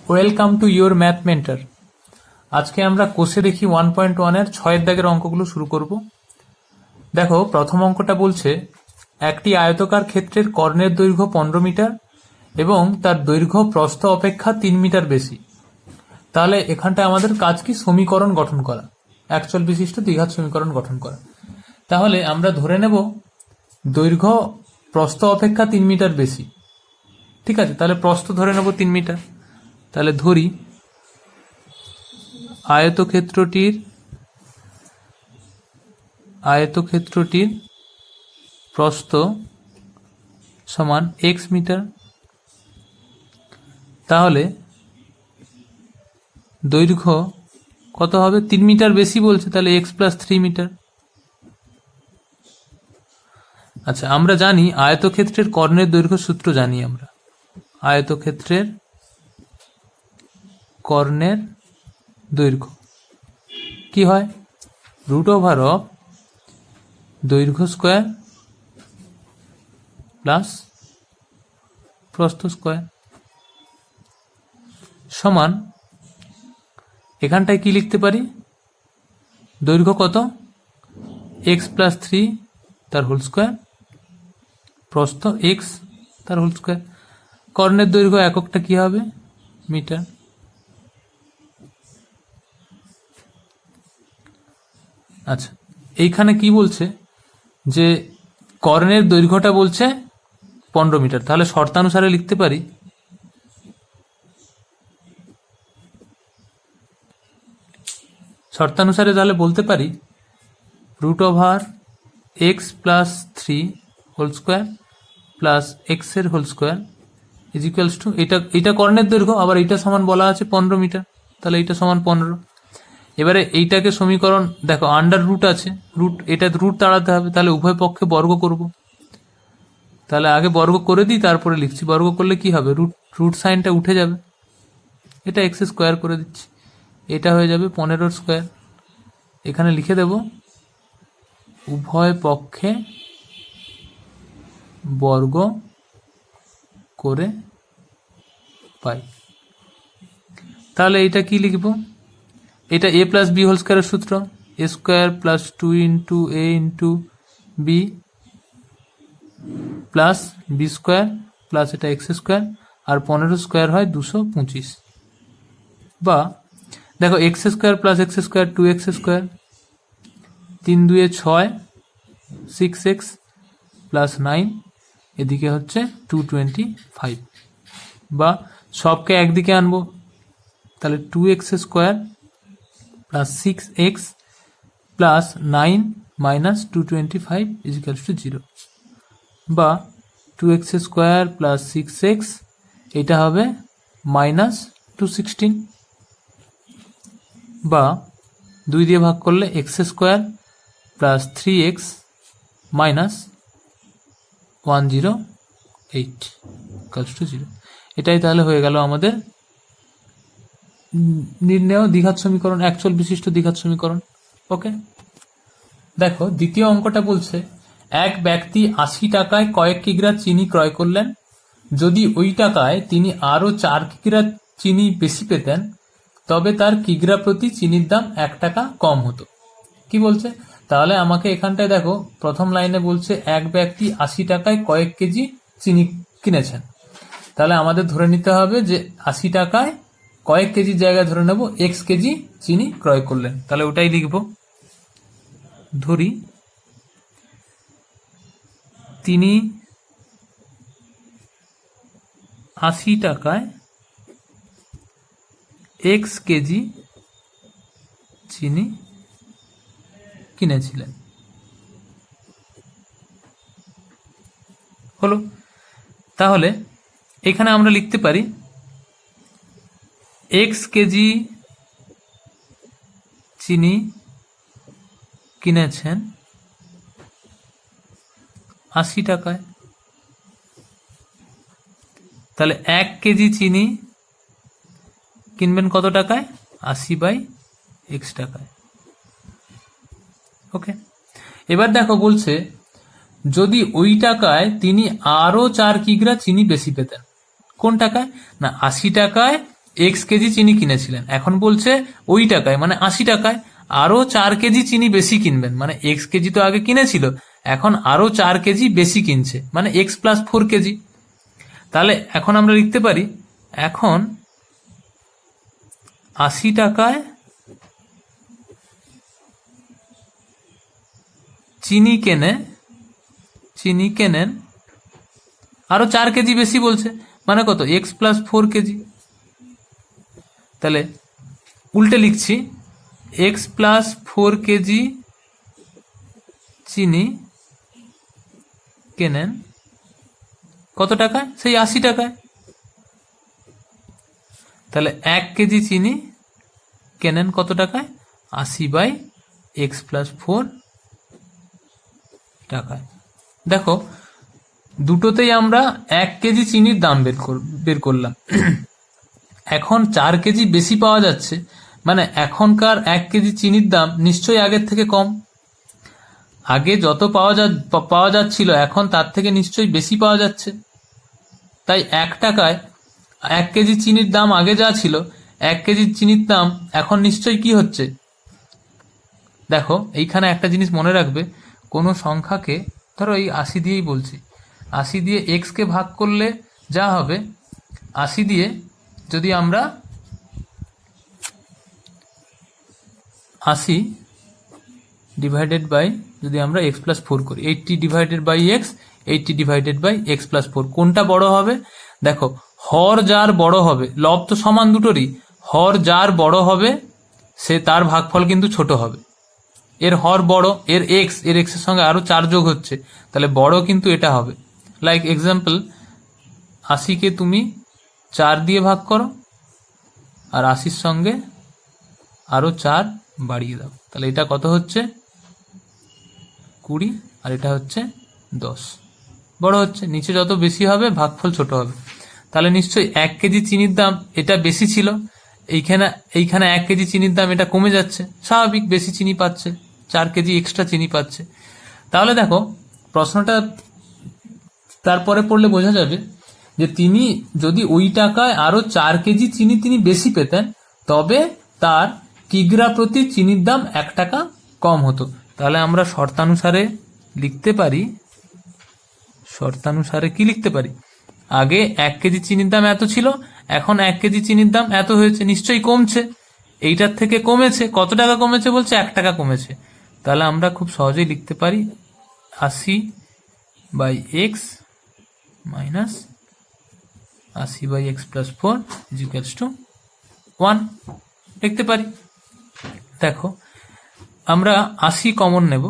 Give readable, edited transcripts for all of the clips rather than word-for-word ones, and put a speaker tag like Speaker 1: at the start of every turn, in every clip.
Speaker 1: Welcome to your math mentor. আজকে আমরা কোষে দেখি 1.1 এর 6 দাগের অঙ্কগুলো শুরু করব। দেখো, প্রথম অঙ্কটা বলছে একটি আয়তকার ক্ষেত্রের কর্ণের দৈর্ঘ্য 15 মিটার এবং তার দৈর্ঘ্য প্রস্থ অপেক্ষা 3 মিটার বেশি। তাহলে এখানটায় আমাদের কাজ কি? সমীকরণ গঠন করা, একচল বিশিষ্ট দ্বিঘাত সমীকরণ গঠন করা। তাহলে আমরা ধরে নেব দৈর্ঘ্য প্রস্থ অপেক্ষা 3 মিটার বেশি। ঠিক আছে, তাহলে প্রস্থ ধরে নেব 3 মিটার। তাহলে ধরি আয়তক্ষেত্রটির প্রস্থ সমান x মিটার। তাহলে দৈর্ঘ্য কত হবে? 3 মিটার বেশি বলছে, তাহলে x প্লাস 3 মিটার। আচ্ছা, আমরা জানি আয়তক্ষেত্রের কর্ণের দৈর্ঘ্য সূত্র জানি আমরা। আয়তক্ষেত্রের কর্ণের দৈর্ঘ্য কি হয়? রুট ওভার অফ দৈর্ঘ্য স্কোয়ার প্লাস প্রস্থ স্কোয়ার সমান, এখানটায় কি লিখতে পারি? দৈর্ঘ্য কত? এক্স প্লাস 3 তার হোল স্কোয়ার, প্রস্থ এক্স তার হোল স্কোয়ার। কর্ণের দৈর্ঘ্য এককটা কি হবে? মিটার। আচ্ছা, এইখানে কি বলছে যে কর্ণের দৈর্ঘ্যটা বলছে 15 মিটার। তাহলে শর্তানুসারে লিখতে পারি তাহলে বলতে পারি root over x plus 3 whole square plus x এর whole square is equals to, এটা কর্ণের দৈর্ঘ্য, আবার এইটা সমান বলা আছে 15 মিটার, তাহলে এইটা সমান 15। এবারে এইটাকে সমীকরণ দেখো, আন্ডার রুট আছে, এটা রুট তাড়াতে হবে, তাহলে উভয় পক্ষে বর্গ করব। তাহলে আগে বর্গ করে দিই, তারপরে লিখছি। বর্গ করলে কি হবে? রুট সাইনটা উঠে যাবে, এটা এক্স স্কোয়ার করে দিচ্ছি, এটা হয়ে যাবে 15 স্কোয়ার। এখানে লিখে দেব উভয় পক্ষে বর্গ করে পাই। তাহলে এটা কি লিখব? এটা এ প্লাস বি হোল স্কোয়ারের সূত্র, a square plus 2 into a into b plus b square plus এটা এক্স স্কোয়ার, আর 15 স্কোয়ার হয় 225। বা দেখো, x square plus x square 2x square, 3 2 6, 6x plus 9, এদিকে হচ্ছে 225। বা সবকে একদিকে আনবো, তাহলে 2x square plus 6x plus 9 minus 225 is equals two 0। বা 2x স্কোয়ার প্লাস 6x, এটা হবে মাইনাস 216। বা 2 দিয়ে ভাগ করলে x square plus 3x minus 108 equals to 0। এটাই তাহলে হয়ে গেল আমাদের নির্ণেয় দ্বিঘাত সমীকরণ, একচল বিশিষ্ট দ্বিঘাত সমীকরণ। ওকে, দেখো দ্বিতীয় অঙ্কটা বলছে এক ব্যক্তি 80 টাকায় কয়েক কিগ্রা চিনি ক্রয় করলেন। যদি ওই টাকায় তিনি আরো 4 কিগ্রা চিনি বেশি পেতেন, তবে তার কিগ্রা প্রতি চিনির দাম 1 টাকা কম হতো। কি বলছে? তাহলে আমাকে এখানটায় দেখো, প্রথম লাইনে বলছে এক ব্যক্তি 80 টাকায় কয়েক কেজি চিনি কিনেছেন। তাহলে আমাদের ধরে নিতে হবে যে 80 টাকায় কয়েক কেজির জায়গায় ধরে নেব এক্স কেজি চিনি ক্রয় করলেন। তাহলে ওটাই লিখব। ধরি তিনি 80 টাকায় এক্স কেজি চিনি কিনেছিলেন। হলো। তাহলে এখানে আমরা লিখতে পারি এক্স কেজি চিনি কিনেছেন 80 টাকায়। তাহলে 1 কেজি চিনি কিনবেন কত টাকায়? 80/x টাকায়। ওকে, এবার দেখো বলছে যদি ওই টাকায় তিনি আরো 4 কিগ্রা চিনি বেশি পেতেন। কোন টাকায়? না 80 টাকায় এক্স কেজি চিনি কিনেছিলেন, এখন বলছে ওই টাকায় মানে 80 টাকায় আরো 4 কেজি চিনি বেশি কিনবেন, মানে এক্স কেজি তো আগে কিনেছিল, এখন আরো 4 কেজি বেশি কিনছে, মানে এক্স প্লাস 4 কেজি। তাহলে এখন আমরা লিখতে পারি, এখন 80 টাকায় চিনি কেনেন আরো 4 কেজি বেশি বলছে, মানে কত, এক্স প্লাস 4 কেজি। তাহলে উল্টে লিখছি, এক্স প্লাস 4 কেজি চিনি কেনেন কত টাকায়, সেই 80 টাকায়। তাহলে 1 কেজি চিনি কেনেন কত টাকায়, 80/x প্লাস 4 টাকায়। দেখো দুটোতেই আমরা 1 কেজি চিনির দাম বের করলাম। এখন 4 কেজি বেশি পাওয়া যাচ্ছে, মানে এখনকার 1 কেজি চিনির দাম নিশ্চয়ই আগের থেকে কম। আগে যত পাওয়া যাচ্ছিল এখন তার থেকে নিশ্চয়ই বেশি পাওয়া যাচ্ছে। তাই 1 টাকায় 1 কেজি চিনির দাম আগে যা ছিল, 1 কেজি চিনির দাম এখন নিশ্চয়ই কি হচ্ছে। দেখো এইখানে একটা জিনিস মনে রাখবে, কোনো সংখ্যাকে, ধরো এই 80 দিয়েই বলছি, 80 দিয়ে এক্স কে ভাগ করলে যা হবে, 80 দিয়ে যদি আমরা 80 ডিভাইডেড বাই যদি আমরা এক্স প্লাস 4 করি, 80 divided by x, 80 divided by x plus 4, কোনটা বড় হবে? দেখো হর যার বড় হবে, লব তো সমান দুটোরই, হর যার বড় হবে সে তার ভাগফল কিন্তু ছোট হবে। এর হর বড়, এর এক্স এর সঙ্গে আরো 4 যোগ হচ্ছে, তাহলে বড় কিন্তু এটা হবে। লাইক এক্সাম্পল, 80 কে তুমি 4 দিয়ে ভাগ করো আর 80 সঙ্গে আরো 4 বাড়িয়ে দাও, তাহলে এটা কত হচ্ছে, 20, আর এটা হচ্ছে 10, বড় হচ্ছে। নিচে যত বেশি হবে ভাগফল ছোট হবে। তাহলে নিশ্চয়ই 1 কেজি চিনির দাম এটা বেশি ছিল, এইখানে 1 কেজি চিনির দাম এটা কমে যাচ্ছে, স্বাভাবিক, বেশি চিনি পাচ্ছে, 4 কেজি এক্সট্রা চিনি পাচ্ছে। তাহলে দেখো প্রশ্নটা তারপরে পড়লে বোঝা যাবে যে তিনি যদি ওই টাকায় আরো 4 কেজি চিনি তিনি বেশি পেতেন, তবে তার কিগ্রা প্রতি চিনির দাম 1 টাকা কম হতো। তাহলে আমরা শর্তানুসারে লিখতে পারি, শর্তানুসারে কি লিখতে পারি, আগে 1 কেজি চিনির দাম এত ছিল, এখন 1 কেজি চিনির দাম এত হয়েছে, নিশ্চয়ই কমছে, এইটার থেকে কমেছে, কত টাকা কমেছে বলছে, 1 টাকা কমেছে। তাহলে আমরা খুব সহজেই লিখতে পারি 80/x minus 80/x plus 4 equals to 1 লিখতে পারি। দেখো আমরা 80 কমন নেব,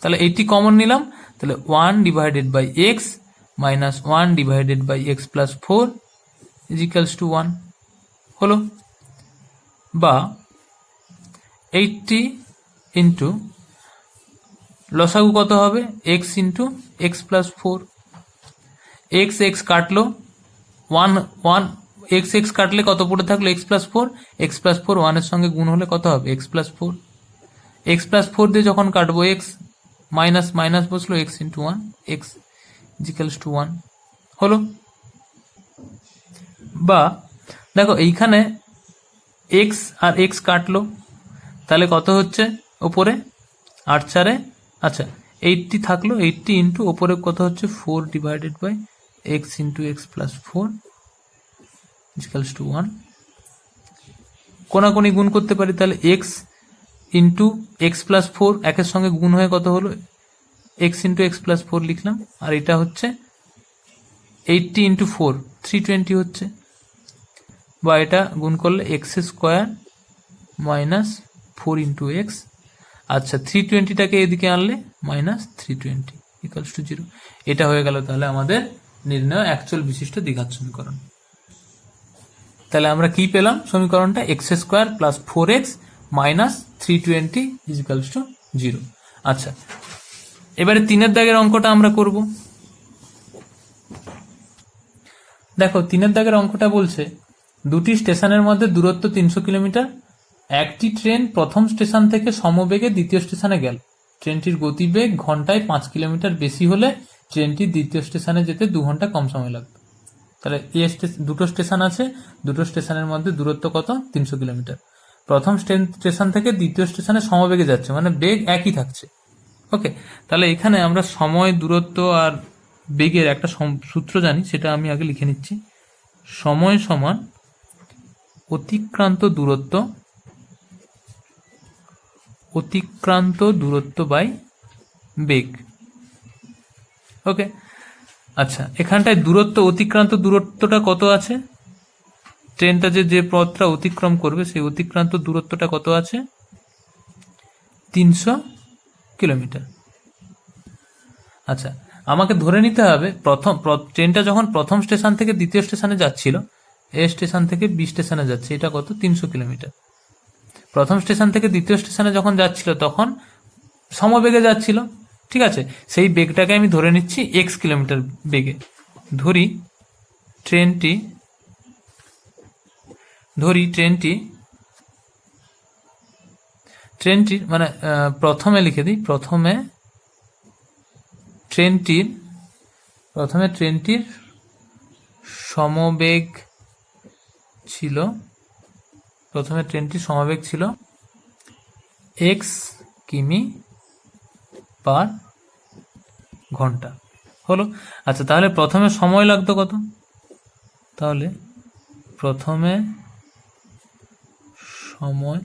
Speaker 1: তাহলে 80 কমন নিলাম, তাহলে 1 divided by x minus 1 divided by x plus 4 equals to 1 হলো। বা 80 ইন্টু লসাগু কত হবে, x into x plus 4, x x কাটলো, 1 এক্স এক্স কাটলে কত পড়ে থাকলো, এক্স প্লাস 4, এক্স প্লাস 4 1 এর সঙ্গে গুণ হলে কত হবে, এক্স প্লাস 4, এক্স প্লাস 4 দিয়ে যখন কাটবো এক্স মাইনাস মাইনাস বসলো, x into 1 x equals to 1 হলো। বা দেখো এইখানে এক্স আর এক্স কাটলো, তাহলে কত হচ্ছে ওপরে 8 4, আচ্ছা 80 থাকলো, 80 ইন্টু ওপরে কত হচ্ছে 4 divided by x into x plus 4 equals to 1। কোনাকুনি গুণ করতে পারি, তাহলে এক্স ইন্টু এক্স প্লাস 4 একের সঙ্গে গুণ হয়ে কত হলো, এক্স ইন্টু এক্স প্লাস 4 লিখলাম, আর এটা হচ্ছে 80 ইন্টু 4 320 হচ্ছে, বা এটা গুণ করলে x square minus 4 into x, আচ্ছা 320টাকে এদিকে আনলে মাইনাস 320 ইকুয়ালস টু 0। এটা হয়ে গেল তাহলে আমাদের নির্ণয় অ্যাকচুয়াল বিশিষ্ট দ্বিঘাত সমীকরণ। তাহলে আমরা কি পেলাম, সমীকরণটা x square plus 4x minus 320 equals to 0। আচ্ছা এবারে 3 দাগের অঙ্কটা আমরা করব। দেখো 3 দাগের অঙ্কটা বলছে দুটি স্টেশনের মধ্যে দূরত্ব 300 কিলোমিটার, একটি ট্রেন প্রথম স্টেশন থেকে সমবেগে দ্বিতীয় স্টেশনে গেল, ট্রেনটির গতিবেগ ঘন্টায় 5 কিলোমিটার বেশি হলে ট্রেনটি দ্বিতীয় স্টেশনে যেতে 2 ঘন্টা কম সময় লাগবে। তাহলে দুটো স্টেশন আছে, দুটো স্টেশনের মধ্যে দূরত্ব কত? 300 কিলোমিটার। প্রথম স্টেশন থেকে দ্বিতীয় স্টেশনে সমবেগে যাচ্ছে, মানে বেগ একই থাকছে। ওকে, তাহলে এখানে আমরা সময়, দূরত্ব আর বেগের একটা সূত্র জানি, সেটা আমি আগে লিখে নিচ্ছি। সময় সমান অতিক্রান্ত দূরত্ব বাই বেগ। ওকে, আচ্ছা, এখানটায় অতিক্রান্ত দূরত্বটা কত আছে? ট্রেনটা যে পথটা অতিক্রম করবে সেই অতিক্রান্ত দূরত্বটা কত আছে? 300 কিলোমিটার। আচ্ছা, আমাকে ধরে নিতে হবে ট্রেনটা যখন প্রথম স্টেশন থেকে দ্বিতীয় স্টেশনে যাচ্ছিল, এ স্টেশন থেকে বি স্টেশনে যাচ্ছে, এটা কত? 300 কিলোমিটার। প্রথম স্টেশন থেকে দ্বিতীয় স্টেশনে যখন যাচ্ছিল তখন সমবেগে যাচ্ছিল, ঠিক আছে? সেই বেগটাকে আমি ধরে নিচ্ছি এক্স কিলোমিটার বেগে। ধরি ট্রেনটি মানে প্রথমে লিখে দিই, প্রথমে ট্রেনটির সমবেগ ছিল এক্স কিমি পার ঘন্টা। হলো। আচ্ছা, তাহলে প্রথমে সময় লাগতো কত? তাহলে প্রথমে সময়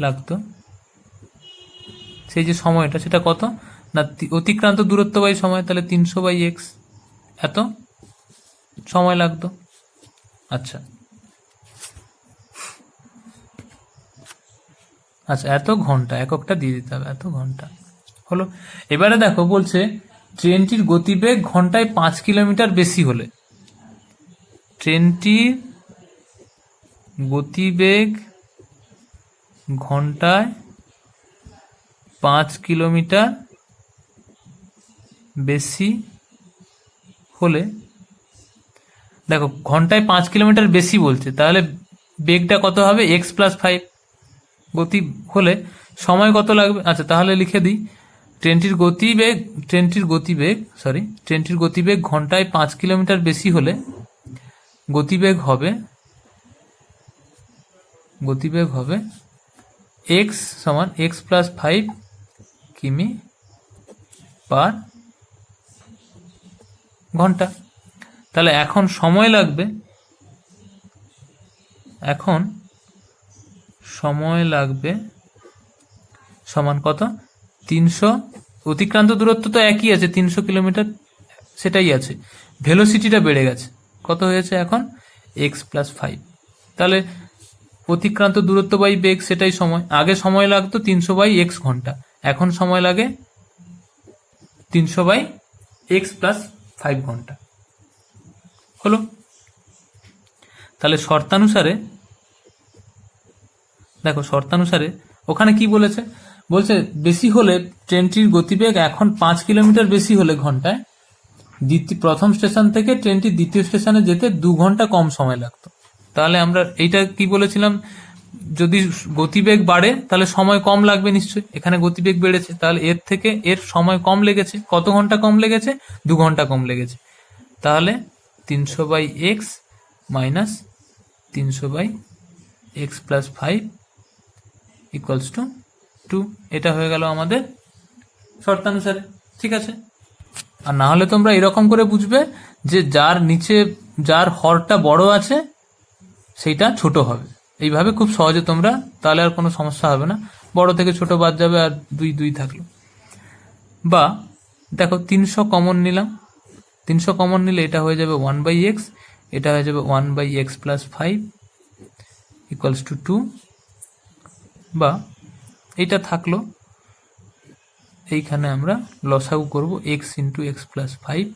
Speaker 1: লাগতো, সেই যে সময়টা, সেটা কত না অতিক্রান্ত দূরত্ব বাই সময়, তাহলে 300/x, এত সময় লাগতো। আচ্ছা, এত ঘন্টা, এককটা দিয়ে দিতে হবে, এত ঘন্টা। হলো। এবারে দেখো, বলছে ট্রেনটির গতিবেগ ঘন্টায় 5 কিলোমিটার বেশি হলে, ট্রেনটির গতিবেগ ঘন্টায় 5 কিলোমিটার বেশি হলে, দেখো ঘন্টায় 5 কিলোমিটার বেশি বলছে, তাহলে বেগটা কত হবে? x+5। গতি হলে সময় কত লাগবে? আচ্ছা, তাহলে লিখে দিই, ট্রেনটির গতিবেগ ঘন্টায় 5 কিলোমিটার বেশি হলে গতিবেগ হবে x সমান x+5 কিমি পার ঘন্টা। তাহলে এখন সময় লাগবে সমান কত? 300, অতিক্রান্ত দূরত্ব তো একই আছে 300 কিলোমিটার, সেটাই আছে, ভেলোসিটিটা বেড়ে গেছে, কত হয়েছে এখন? x+5। তাহলে অতিক্রান্ত দূরত্ব বাই বেগ, সেটাই সময়। আগে সময় লাগতো 300/x ঘন্টা, এখন সময় লাগে 300/x+5 ঘন্টা। হলো। তাহলে শর্তানুসারে ওখানে কি বলছে বেশি হলে ট্রেনটির গতিবেগ এখন 5 কিলোমিটার বেশি হলে ঘন্টায় প্রথম স্টেশন থেকে ট্রেনটি দ্বিতীয় স্টেশনে যেতে 2 ঘন্টা কম সময় লাগতো। তাহলে আমরা এইটা কি বলেছিলাম, যদি গতিবেগ বাড়ে তাহলে সময় কম লাগবে নিশ্চয়ই, এখানে গতিবেগ বেড়েছে, তাহলে এর থেকে এর সময় কম লেগেছে। কত ঘন্টা কম লেগেছে? 2 ঘন্টা কম লেগেছে। তাহলে 300/x minus 300/x+5 equals to 2। এটা হয়ে গেল আমাদের শর্তানুসারে, ঠিক আছে? আর না হলে তোমরা এরকম করে বুঝবে যে যার হরটা বড় আছে সেইটা ছোট হবে, এইভাবে খুব সহজে তোমরা, তাহলে আর কোনো সমস্যা হবে না, বড় থেকে ছোট বাদ যাবে আর 2 থাকলো। বা দেখো 300 কমন নিলাম, 300 কমন নিলে এটা হয়ে যাবে 1/x, এটা হয়ে যাবে 1/x+5 ইকুয়ালস টু 2। বা এইটা থাকলো, এইখানে আমরা লসাগু করব x ইন্টু x+5,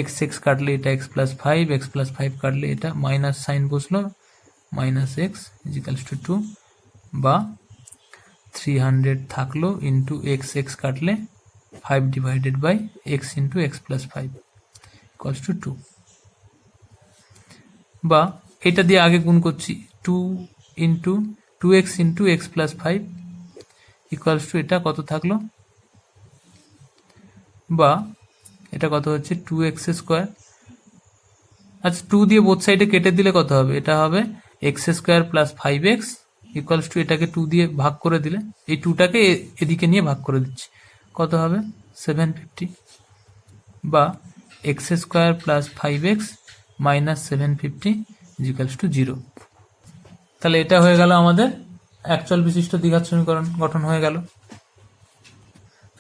Speaker 1: x কাটলে এটা x+5, x+5 কাটলে এটা মাইনাস সাইন বসলো, -x ইজিক্যালস টু 2। বা 300 থাকলো ইন্টু x কাটলে 5/x into x+5 equals to 2। বা এটা দিয়ে আগে গুণ করছি, 2x into x+5 equals to এটা কত থাকলো? বা এটা কত হচ্ছে 2x স্কোয়ার। আচ্ছা 2 দিয়ে বোথ সাইডে কেটে দিলে কত হবে, এটা হবে x square plus 5x equals to এটাকে 2 দিয়ে ভাগ করে দিলে, এই 2টাকে এদিকে নিয়ে ভাগ করে দিচ্ছি, কত হবে 750, বা x square plus 5x minus 750 equals to 0। তাহলে এটা হয়ে গেল আমাদের অ্যাকচুয়াল বিশিষ্ট দ্বিঘাত সমীকরণ গঠন হয়ে গেল।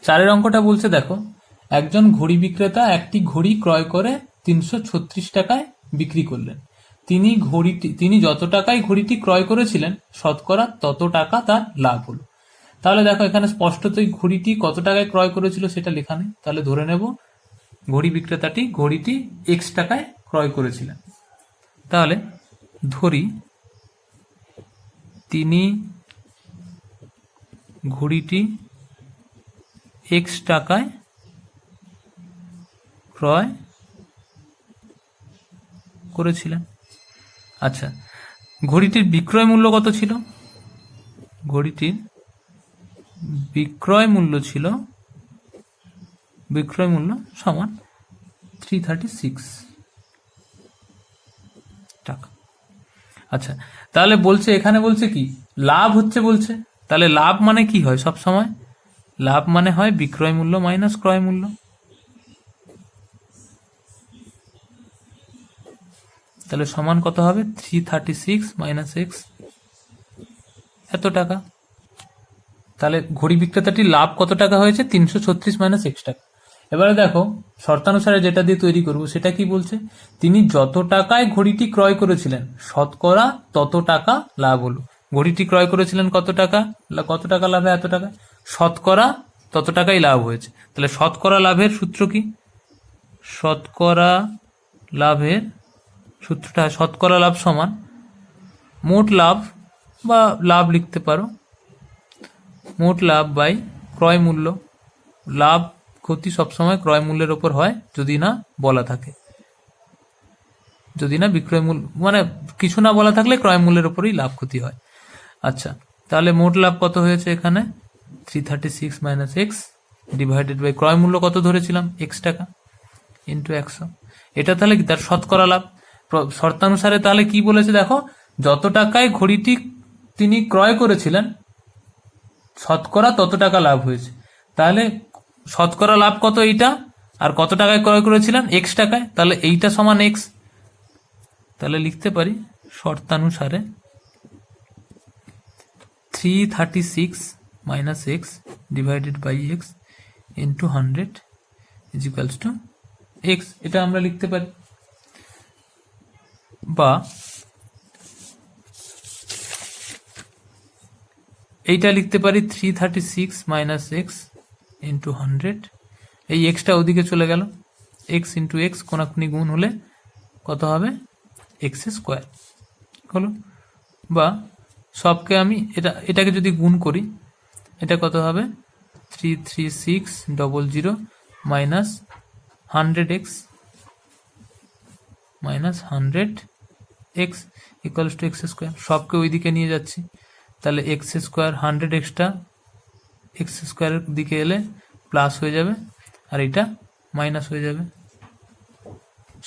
Speaker 1: 4 অঙ্কটা বলছে দেখো, একজন ঘড়ি বিক্রেতা একটি ঘড়ি ক্রয় করে 336 টাকায় বিক্রি করলেন। তিনি যত টাকায় ঘড়িটি ক্রয় করেছিলেন শতকরা তত টাকা তার লাভ হলো। তাহলে দেখো এখানে স্পষ্টতই ঘড়িটি কত টাকায় ক্রয় করেছিল সেটা লেখা নেই, তাহলে ধরে নেব ঘড়ি বিক্রেতাটি ঘড়িটি x টাকায় ক্রয় করেছিলেন। তাহলে ধরি তিনি ঘড়িটি x টাকায় ক্রয় করেছিলেন। আচ্ছা, ঘড়িটির বিক্রয় মূল্য কত ছিল? ঘড়িটির বিক্রয় মূল্য সমান 336 টাকা। আচ্ছা, তাহলে বলছে এখানে বলছে কি লাভ হচ্ছে বলছে, তাহলে লাভ মানে কি হয় সব সময়? লাভ মানে হয় বিক্রয় মূল্য মাইনাস ক্রয় মূল্য। তাহলে সমান কত হবে 336 মাইনাস x, এত টাকা। তাহলে ঘড়ি বিক্রেতাটির লাভ কত টাকা হয়েছে 336 মাইনাস x টাকা। এবারে দেখো শর্তানুসারে যেটা দিয়ে তৈরি করব সেটা কি বলছে, তিনি যত টাকায় ঘড়িটি ক্রয় করেছিলেন শতকরা তত টাকা লাভ হলো। ঘড়িটি ক্রয় করেছিলেন কত টাকা লাভে এত টাকা, শতকরা তত টাকাই লাভ হয়েছে। তাহলে শতকরা লাভের সূত্র কি? শতকরা লাভের সূত্রটা শতকরা লাভ সমান মোট লাভ, বা লাভ লিখতে পারো মোট লাভ বাই ক্রয় মূল্য। লাভ ক্ষতি সবসময় ক্রয় মূল্যের ওপর হয় যদি না বলা থাকে, যদি না বিক্রয় মূল্য মানে কিছু না বলা থাকলে ক্রয় মূল্যের ওপরই লাভ ক্ষতি হয়। আচ্ছা, তাহলে মোট লাভ কত হয়েছে এখানে 336 মাইনাস x ডিভাইডেড বাই ক্রয় মূল্য কত ধরেছিলাম x টাকা ইন্টু 100। এটা তাহলে কি তার শতকরা লাভ। শর্তানুসারে তাহলে কি বলেছে দেখো, যত টাকায় ঘড়িটি তিনি ক্রয় করেছিলেন শতকরা তত টাকা লাভ হয়েছে। তাহলে শতকরা লাভ কত এইটা, আর কত টাকায় ক্রয় করেছিলেন x টাকায়, তাহলে এইটা সমান x। তাহলে লিখতে পারি শর্তানুসারে 336 minus x divided by x into 100 is equals to x। এটা আমরা লিখতে পারি, বা এইটা লিখতে পারি 336 মাইনাস এক্স ইন্টু 100। এই এক্সটা ওদিকে চলে গেল, এক্স ইন্টু এক্স কোনাকুনি গুণ হলে কত হবে এক্স স্কোয়ার হলো। বা সবকে আমি এটাকে যদি গুণ করি এটা কত হবে 33600 minus 100x minus 100x equals to x square. সবকে ওইদিকে নিয়ে যাচ্ছি, তাহলে এক্স স্কোয়ার 100xটা এক্স স্কোয়ারের দিকে এলে প্লাস হয়ে যাবে আর এটা মাইনাস হয়ে যাবে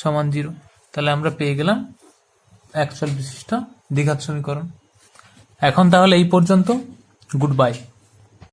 Speaker 1: সমান 0। তাহলে আমরা পেয়ে গেলাম অ্যাকচুয়াল বিশিষ্ট দ্বিঘাত সমীকরণ। এখন তাহলে এই পর্যন্ত, গুড বাই।